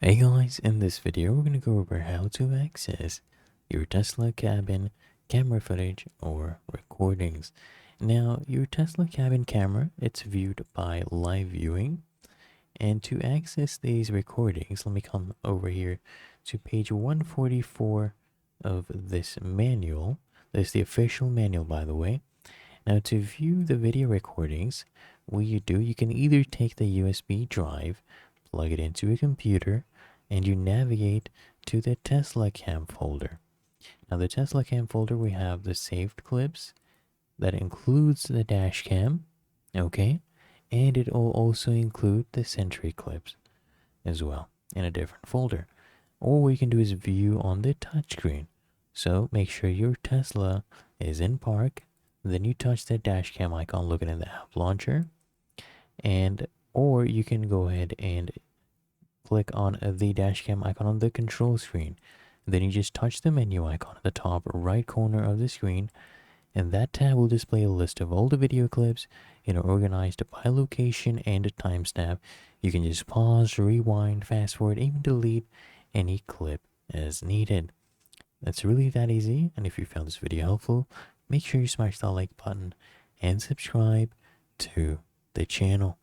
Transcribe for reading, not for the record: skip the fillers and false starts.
Hey guys, in this video we're going to go over how to access your Tesla cabin camera footage or recordings. Now, your Tesla cabin camera, it's viewed by live viewing, and to access these recordings, let me come over here to page 144 of this manual. This is the official manual, by the way. Now, to view the video recordings, what you can either take the USB drive, plug it into a computer, and you navigate to the Tesla Cam folder. Now, the Tesla Cam folder, we have the saved clips that includes the dash cam, okay? And it will also include the Sentry clips as well in a different folder. Or what you can do is view on the touchscreen. So make sure your Tesla is in park. Then you touch the dash cam icon looking in the app launcher. Or you can go ahead and click on the dash cam icon on the control screen. Then you just touch the menu icon at the top right corner of the screen, and that tab will display a list of all the video clips organized by location and timestamp. You can just pause, rewind, fast forward, even delete any clip as needed. That's really that easy, and if you found this video helpful, make sure you smash that like button and subscribe to the channel.